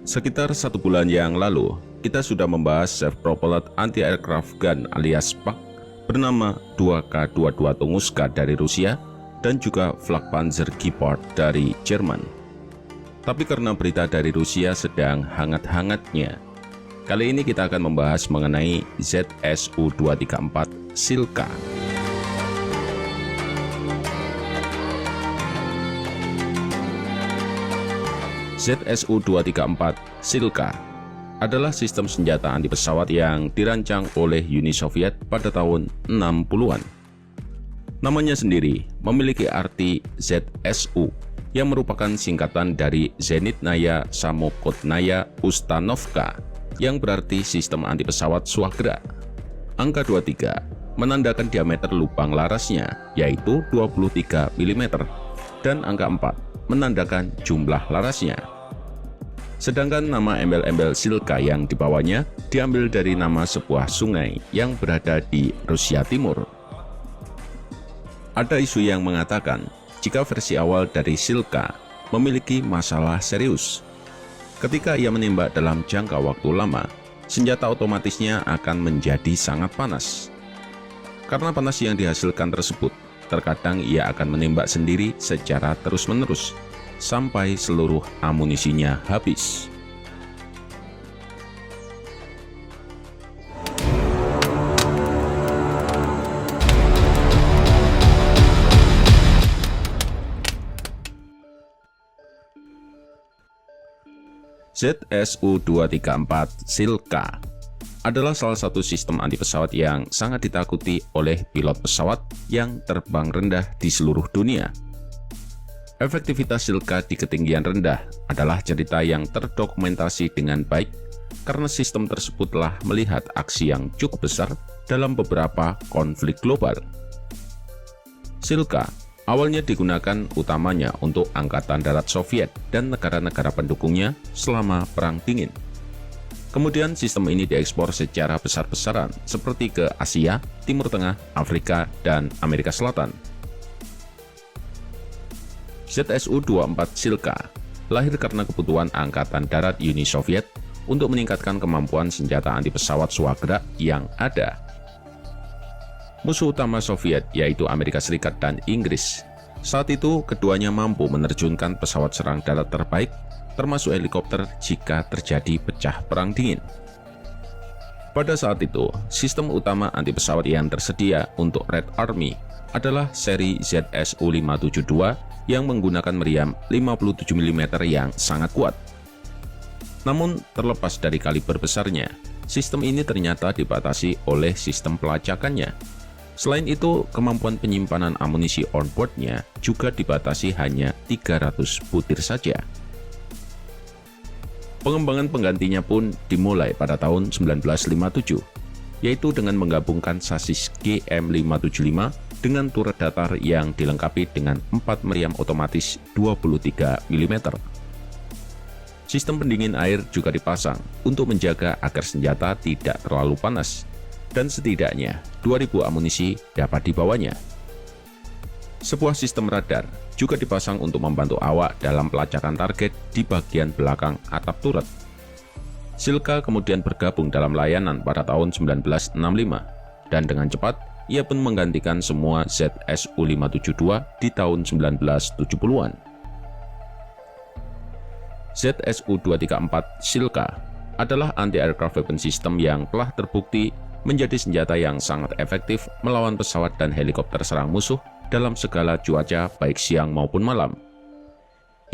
Sekitar 1 bulan yang lalu, kita sudah membahas self-propelled anti-aircraft gun alias SPAC bernama 2K22 Tunguska dari Rusia dan juga Flak Panzer Gepard dari Jerman. Tapi karena berita dari Rusia sedang hangat-hangatnya, kali ini kita akan membahas mengenai ZSU-234 Silka. ZSU-234 Silka adalah sistem senjata anti pesawat yang dirancang oleh Uni Soviet pada tahun 60-an. Namanya sendiri memiliki arti ZSU yang merupakan singkatan dari Zenitnaya Samokhotnaya Ustanovka yang berarti sistem anti pesawat swagera. Angka 23 menandakan diameter lubang larasnya yaitu 23 mm dan angka 4 menandakan jumlah larasnya. Sedangkan nama embel-embel Silka yang dibawanya diambil dari nama sebuah sungai yang berada di Rusia Timur. Ada isu yang mengatakan jika versi awal dari Silka memiliki masalah serius. Ketika ia menembak dalam jangka waktu lama, senjata otomatisnya akan menjadi sangat panas. Karena panas yang dihasilkan tersebut, terkadang ia akan menembak sendiri secara terus-menerus sampai seluruh amunisinya habis. ZSU-234 Silka adalah salah satu sistem anti pesawat yang sangat ditakuti oleh pilot pesawat yang terbang rendah di seluruh dunia. Efektivitas Silka di ketinggian rendah adalah cerita yang terdokumentasi dengan baik karena sistem tersebut telah melihat aksi yang cukup besar dalam beberapa konflik global. Silka awalnya digunakan utamanya untuk Angkatan Darat Soviet dan negara-negara pendukungnya selama Perang Dingin. Kemudian sistem ini diekspor secara besar-besaran seperti ke Asia, Timur Tengah, Afrika, dan Amerika Selatan. ZSU-24 Silka lahir karena kebutuhan Angkatan Darat Uni Soviet untuk meningkatkan kemampuan senjata anti pesawat swagera yang ada. Musuh utama Soviet yaitu Amerika Serikat dan Inggris. Saat itu keduanya mampu menerjunkan pesawat serang darat terbaik termasuk helikopter jika terjadi pecah perang dingin. Pada saat itu, sistem utama anti pesawat yang tersedia untuk Red Army adalah seri ZSU-572 yang menggunakan meriam 57 mm yang sangat kuat. Namun, terlepas dari kaliber besarnya, sistem ini ternyata dibatasi oleh sistem pelacakannya. Selain itu, kemampuan penyimpanan amunisi onboard-nya juga dibatasi hanya 300 butir saja. Pengembangan penggantinya pun dimulai pada tahun 1957, yaitu dengan menggabungkan sasis GM575 dengan turret datar yang dilengkapi dengan 4 meriam otomatis 23 mm. Sistem pendingin air juga dipasang untuk menjaga agar senjata tidak terlalu panas, dan setidaknya 2000 amunisi dapat dibawanya. Sebuah sistem radar juga dipasang untuk membantu awak dalam pelacakan target di bagian belakang atap turret. Silka kemudian bergabung dalam layanan pada tahun 1965, dan dengan cepat ia pun menggantikan semua ZSU-572 di tahun 1970-an. ZSU-234 Silka adalah anti-aircraft weapon system yang telah terbukti menjadi senjata yang sangat efektif melawan pesawat dan helikopter serang musuh dalam segala cuaca baik siang maupun malam.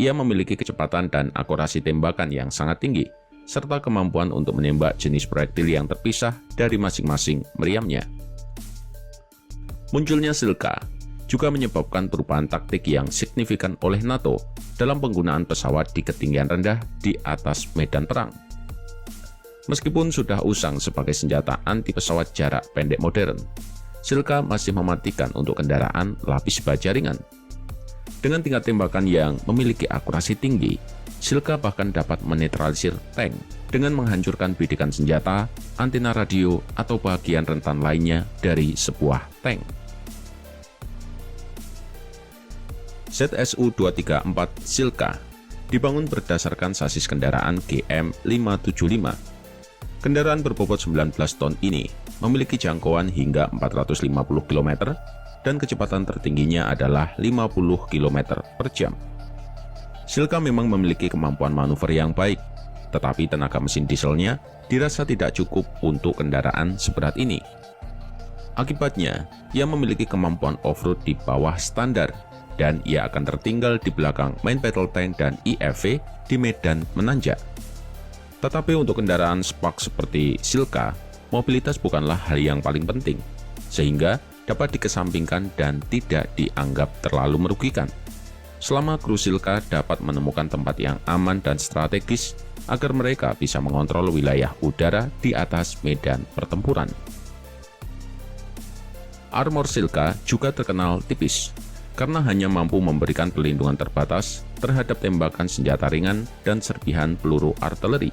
Ia memiliki kecepatan dan akurasi tembakan yang sangat tinggi, serta kemampuan untuk menembak jenis proyektil yang terpisah dari masing-masing meriamnya. Munculnya Silka juga menyebabkan perubahan taktik yang signifikan oleh NATO dalam penggunaan pesawat di ketinggian rendah di atas medan perang. Meskipun sudah usang sebagai senjata anti pesawat jarak pendek modern, Silka masih mematikan untuk kendaraan lapis baja ringan. Dengan tingkat tembakan yang memiliki akurasi tinggi, Silka bahkan dapat menetralisir tank dengan menghancurkan bidikan senjata, antena radio, atau bagian rentan lainnya dari sebuah tank. ZSU-234 Silka dibangun berdasarkan sasis kendaraan GM575. Kendaraan berbobot 19 ton ini memiliki jangkauan hingga 450 km dan kecepatan tertingginya adalah 50 km per jam. Silka memang memiliki kemampuan manuver yang baik, tetapi tenaga mesin dieselnya dirasa tidak cukup untuk kendaraan seberat ini. Akibatnya, ia memiliki kemampuan off-road di bawah standar, dan ia akan tertinggal di belakang main battle tank dan IFV di medan menanjak. Tetapi untuk kendaraan spark seperti Silka, mobilitas bukanlah hal yang paling penting, sehingga dapat dikesampingkan dan tidak dianggap terlalu merugikan. Selama kru Silka dapat menemukan tempat yang aman dan strategis agar mereka bisa mengontrol wilayah udara di atas medan pertempuran. Armor Silka juga terkenal tipis, karena hanya mampu memberikan perlindungan terbatas terhadap tembakan senjata ringan dan serpihan peluru artileri.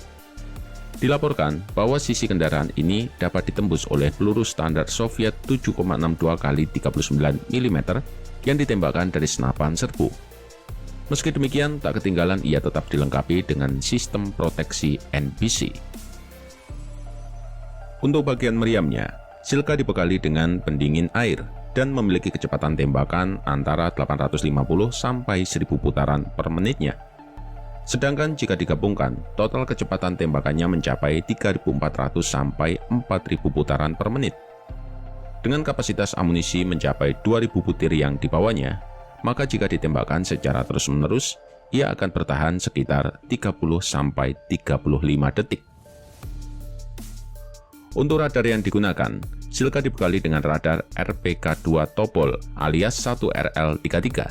Dilaporkan bahwa sisi kendaraan ini dapat ditembus oleh peluru standar Soviet 7,62 x 39 mm yang ditembakkan dari senapan serbu. Meski demikian, tak ketinggalan ia tetap dilengkapi dengan sistem proteksi NBC. Untuk bagian meriamnya, Silka dibekali dengan pendingin air dan memiliki kecepatan tembakan antara 850 sampai 1000 putaran per menitnya. Sedangkan jika digabungkan, total kecepatan tembakannya mencapai 3.400 sampai 4.000 putaran per menit. Dengan kapasitas amunisi mencapai 2.000 butir yang dibawanya, maka jika ditembakkan secara terus-menerus, ia akan bertahan sekitar 30 sampai 35 detik. Untuk radar yang digunakan, Silka dibekali dengan radar RPK2 Topol alias 1RL33.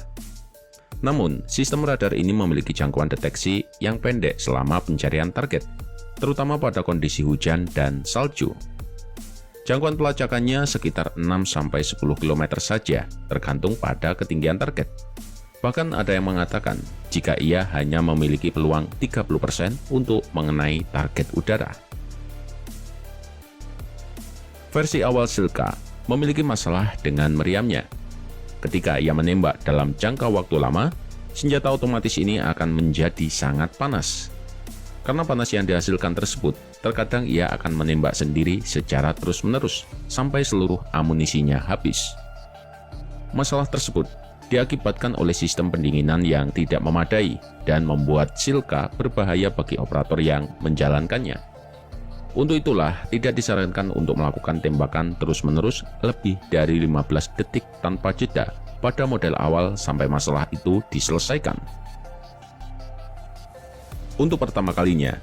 Namun, sistem radar ini memiliki jangkauan deteksi yang pendek selama pencarian target, terutama pada kondisi hujan dan salju. Jangkauan pelacakannya sekitar 6-10 km saja, tergantung pada ketinggian target. Bahkan ada yang mengatakan, jika ia hanya memiliki peluang 30% untuk mengenai target udara. Versi awal Silka memiliki masalah dengan meriamnya. Ketika ia menembak dalam jangka waktu lama, senjata otomatis ini akan menjadi sangat panas. Karena panas yang dihasilkan tersebut, terkadang ia akan menembak sendiri secara terus-menerus sampai seluruh amunisinya habis. Masalah tersebut diakibatkan oleh sistem pendinginan yang tidak memadai dan membuat Silka berbahaya bagi operator yang menjalankannya. Untuk itulah, tidak disarankan untuk melakukan tembakan terus-menerus lebih dari 15 detik tanpa jeda pada model awal sampai masalah itu diselesaikan. Untuk pertama kalinya,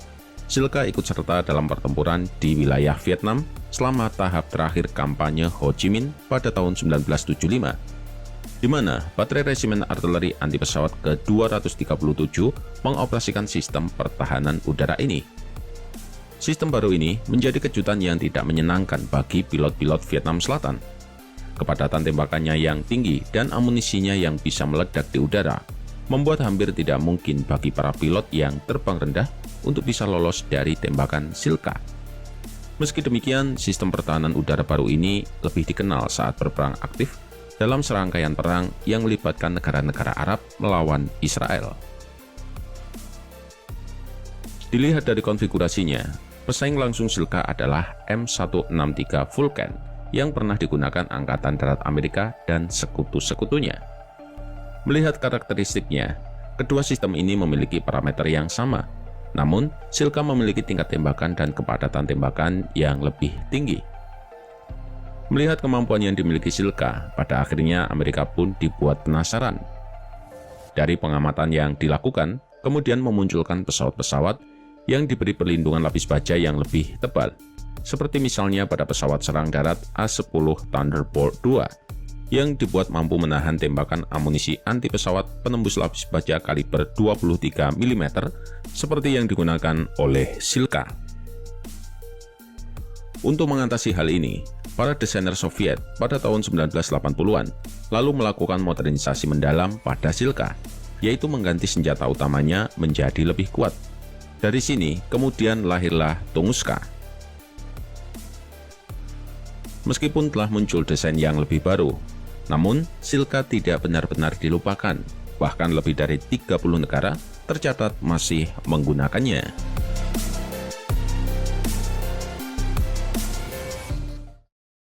Silka ikut serta dalam pertempuran di wilayah Vietnam selama tahap terakhir kampanye Ho Chi Minh pada tahun 1975, di mana baterai resimen artileri anti pesawat ke-237 mengoperasikan sistem pertahanan udara ini. Sistem baru ini menjadi kejutan yang tidak menyenangkan bagi pilot-pilot Vietnam Selatan. Kepadatan tembakannya yang tinggi dan amunisinya yang bisa meledak di udara membuat hampir tidak mungkin bagi para pilot yang terbang rendah untuk bisa lolos dari tembakan Silka. Meski demikian, sistem pertahanan udara baru ini lebih dikenal saat berperang aktif dalam serangkaian perang yang melibatkan negara-negara Arab melawan Israel. Dilihat dari konfigurasinya, pesaing langsung Silka adalah M163 Vulcan yang pernah digunakan Angkatan Darat Amerika dan sekutu-sekutunya. Melihat karakteristiknya, kedua sistem ini memiliki parameter yang sama, namun Silka memiliki tingkat tembakan dan kepadatan tembakan yang lebih tinggi. Melihat kemampuan yang dimiliki Silka, pada akhirnya Amerika pun dibuat penasaran. Dari pengamatan yang dilakukan, kemudian memunculkan pesawat-pesawat yang diberi perlindungan lapis baja yang lebih tebal, seperti misalnya pada pesawat serang darat A-10 Thunderbolt II, yang dibuat mampu menahan tembakan amunisi anti pesawat penembus lapis baja kaliber 23 mm seperti yang digunakan oleh Silka. Untuk mengatasi hal ini, para desainer Soviet pada tahun 1980-an lalu melakukan modernisasi mendalam pada Silka, yaitu mengganti senjata utamanya menjadi lebih kuat. Dari sini kemudian lahirlah Tunguska. Meskipun telah muncul desain yang lebih baru, namun Silka tidak benar-benar dilupakan. Bahkan lebih dari 30 negara tercatat masih menggunakannya.